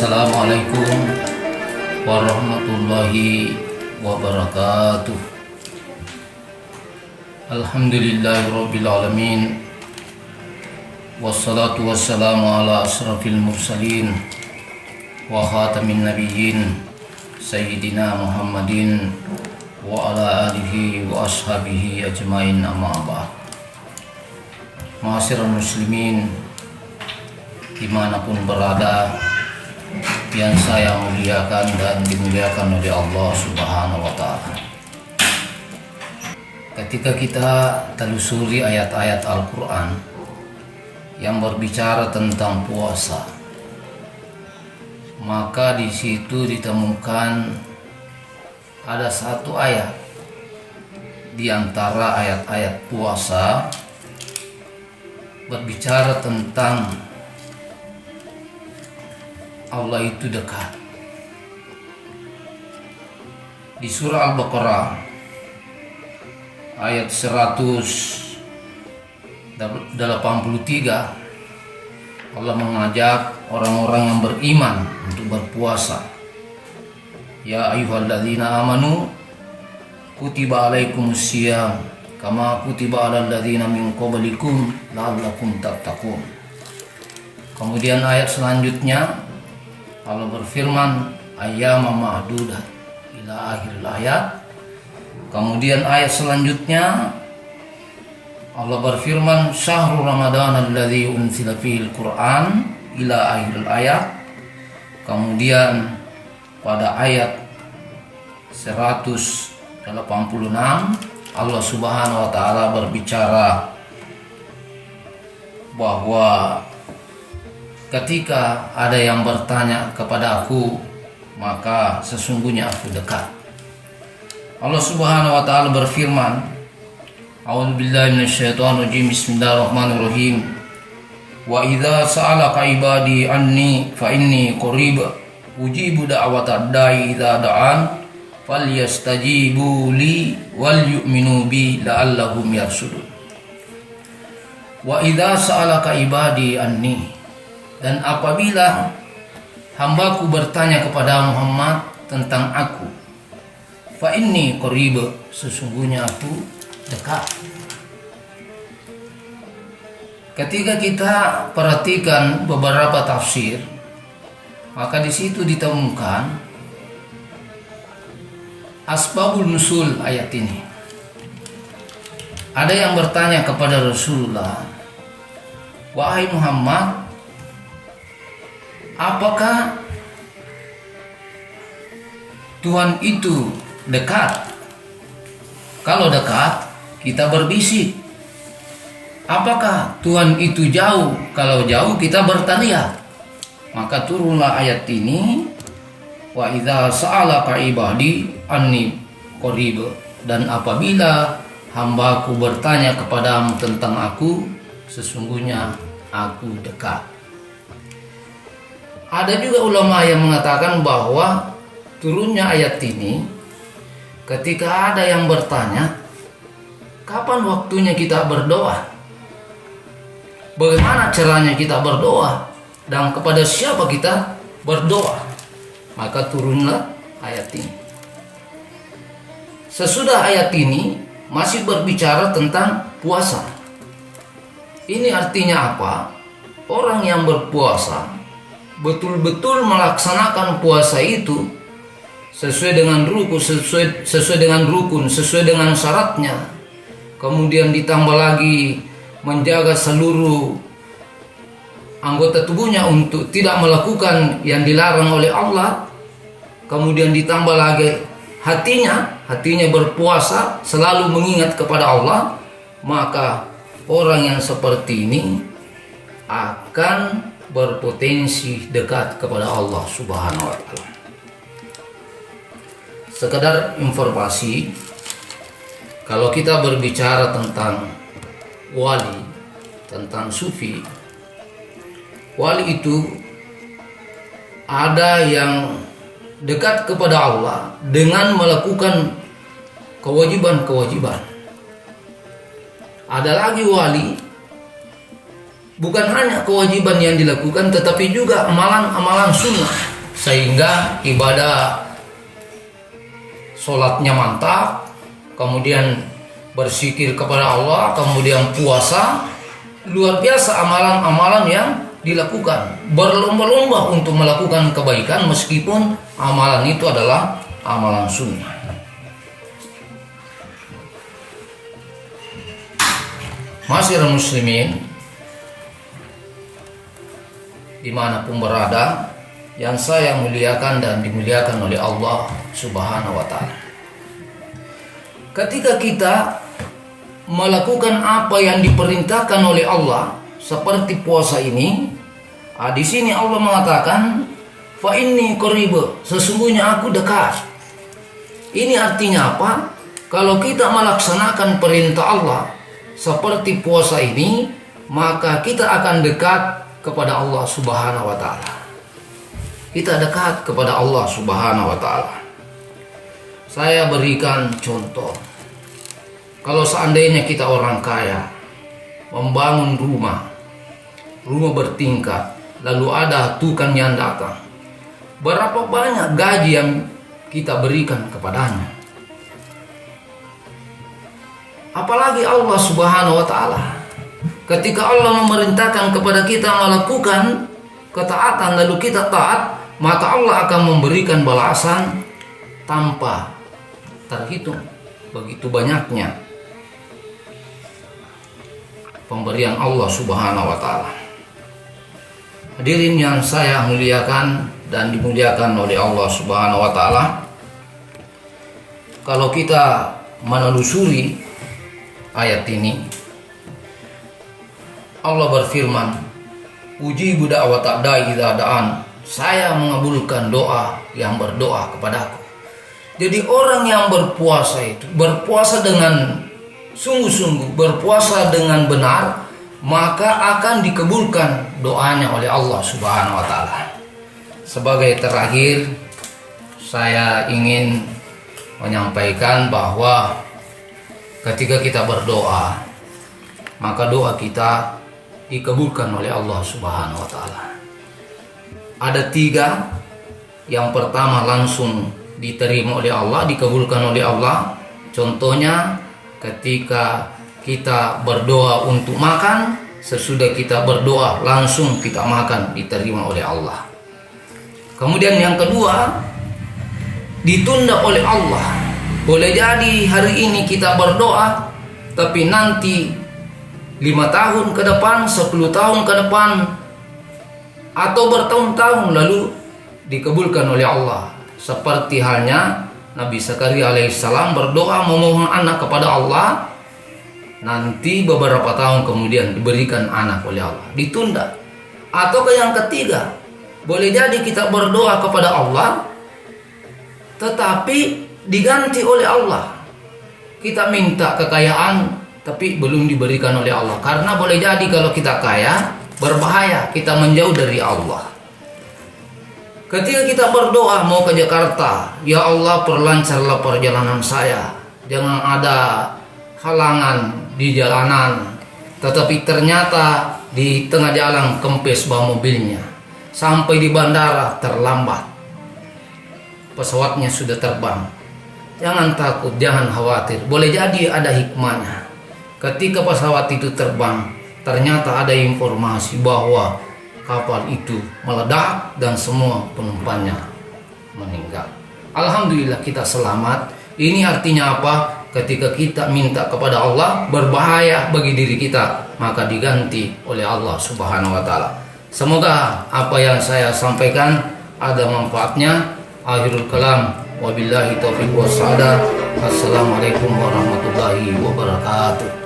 Assalamualaikum warahmatullahi wabarakatuh. Alhamdulillahirabbil alamin. Wassalatu wassalamu ala asrafil mursalin wa khatamin nabiyyin sayyidina Muhammadin wa ala alihi wa ashabihi ajmain, amma ba'd. Ma'asyiral muslimin dimanapun berada, yang saya muliakan dan dimuliakan oleh Allah Subhanahu wa Ta'ala. Ketika kita telusuri ayat-ayat Al-Quran yang berbicara tentang puasa, maka di situ ditemukan ada satu ayat di antara ayat-ayat puasa berbicara tentang Allah itu dekat. Di surah Al-Baqarah ayat 183 Allah mengajak orang-orang yang beriman untuk berpuasa. Ya ayyuhalladzina amanu kutiba alaikumusiyam kama kutiba alal ladzina min qablikum la'allakum tattaqun. Kemudian ayat selanjutnya Allah berfirman ayyaman ma'dudah ila akhir ayat. Kemudian ayat selanjutnya Allah berfirman syahrul ramadan alladzi unzila fihil Qur'an ila akhir ayat. Kemudian pada ayat 186 Allah Subhanahu wa Ta'ala berbicara bahwa ketika ada yang bertanya kepada aku, maka sesungguhnya aku dekat. Allah Subhanahu wa Ta'ala berfirman, A'udzubillahi minasyaitonirrajim, bismillahirrahmanirrahim. Wa idza sa'alaka ibadi anni fa inni qarib ujibu da'watad da'i idza da'an falyastajibu li wal yu'minu bi la'allahum yarshudun. Wa idza sa'alaka ibadi anni, dan apabila hambaku bertanya kepada Muhammad tentang aku, fa inni qarib, sesungguhnya aku dekat. Ketika kita perhatikan beberapa tafsir, maka di situ ditemukan asbabul nusul ayat ini. Ada yang bertanya kepada Rasulullah, wahai Muhammad, apakah Tuhan itu dekat? Kalau dekat, kita berbisik. Apakah Tuhan itu jauh? Kalau jauh, kita bertanya. Maka turunlah ayat ini, wa idza sa'alaka ibadi anni qarib, dan apabila hambaku bertanya kepadamu tentang aku, sesungguhnya aku dekat. Ada juga ulama yang mengatakan bahwa turunnya ayat ini ketika ada yang bertanya, kapan waktunya kita berdoa? Bagaimana caranya kita berdoa? Dan kepada siapa kita berdoa? Maka turunlah ayat ini. Sesudah ayat ini masih berbicara tentang puasa. Ini artinya apa? Orang yang berpuasa betul-betul melaksanakan puasa itu sesuai dengan rukun, sesuai dengan syaratnya. Kemudian ditambah lagi menjaga seluruh anggota tubuhnya untuk tidak melakukan yang dilarang oleh Allah. Kemudian ditambah lagi hatinya berpuasa, selalu mengingat kepada Allah. Maka orang yang seperti ini akan berpotensi dekat kepada Allah Subhanahu wa Ta'ala. Sekedar informasi, kalau kita berbicara tentang wali, tentang sufi, wali itu ada yang dekat kepada Allah dengan melakukan kewajiban-kewajiban. Ada lagi wali bukan hanya kewajiban yang dilakukan, tetapi juga amalan-amalan sunnah. sehingga ibadah sholatnya mantap, kemudian berzikir kepada Allah, kemudian puasa, luar biasa amalan-amalan yang dilakukan, berlomba-lomba untuk melakukan kebaikan meskipun amalan itu adalah amalan sunnah. Masyiral muslimin dimanapun berada, yang saya muliakan dan dimuliakan oleh Allah Subhanahu wa Ta'ala, ketika kita melakukan apa yang diperintahkan oleh Allah seperti puasa ini, di sini Allah mengatakan fa inni qarib, sesungguhnya aku dekat. Ini artinya apa? Kalau kita melaksanakan perintah Allah seperti puasa ini, maka kita akan dekat kepada Allah Subhanahu wa Ta'ala. Kita dekat kepada Allah Subhanahu wa Ta'ala. Saya berikan contoh. Kalau seandainya kita orang kaya, membangun rumah bertingkat, lalu ada tukang yang datang, berapa banyak gaji yang kita berikan kepadanya? Apalagi Allah Subhanahu wa Ta'ala. Ketika Allah memerintahkan kepada kita melakukan ketaatan lalu kita taat, maka Allah akan memberikan balasan tanpa terhitung. Begitu banyaknya pemberian Allah Subhanahu wa Ta'ala. Hadirin yang saya muliakan dan dimuliakan oleh Allah Subhanahu wa Ta'ala, kalau kita menelusuri ayat ini, Allah berfirman, ujibu da'wata da'i idza da'an, saya mengabulkan doa yang berdoa kepadaku. Jadi orang yang berpuasa itu berpuasa dengan sungguh-sungguh, berpuasa dengan benar, maka akan dikabulkan doanya oleh Allah Subhanahu wa Ta'ala. Sebagai terakhir, saya ingin menyampaikan bahwa ketika kita berdoa, maka doa kita dikabulkan oleh Allah Subhanahu wa Ta'ala. Ada 3. Yang pertama langsung diterima oleh Allah, dikabulkan oleh Allah. Contohnya ketika kita berdoa untuk makan, sesudah kita berdoa langsung kita makan, diterima oleh Allah. Kemudian yang kedua, ditunda oleh Allah. Boleh jadi hari ini kita berdoa, tapi nanti 5 tahun ke depan, 10 tahun ke depan, atau bertahun-tahun lalu dikabulkan oleh Allah. Seperti halnya Nabi Zakaria alaihissalam berdoa memohon anak kepada Allah, nanti beberapa tahun kemudian diberikan anak oleh Allah, ditunda. Atau yang ketiga, boleh jadi kita berdoa kepada Allah tetapi diganti oleh Allah. Kita minta kekayaan tapi belum diberikan oleh Allah, karena boleh jadi kalau kita kaya berbahaya, kita menjauh dari Allah. Ketika kita berdoa mau ke Jakarta, ya Allah perlancarlah perjalanan saya, jangan ada halangan di jalanan. Tetapi ternyata di tengah jalan kempes bawa mobilnya, sampai di bandara terlambat, pesawatnya sudah terbang. Jangan takut, jangan khawatir, boleh jadi ada hikmahnya. Ketika pesawat itu terbang, ternyata ada informasi bahwa kapal itu meledak dan semua penumpangnya meninggal. Alhamdulillah kita selamat. Ini artinya apa? Ketika kita minta kepada Allah berbahaya bagi diri kita, maka diganti oleh Allah Subhanahu wa Ta'ala. Semoga apa yang saya sampaikan ada manfaatnya. Akhirul kalam, wabillahi taufiq wassalam. Assalamualaikum warahmatullahi wabarakatuh.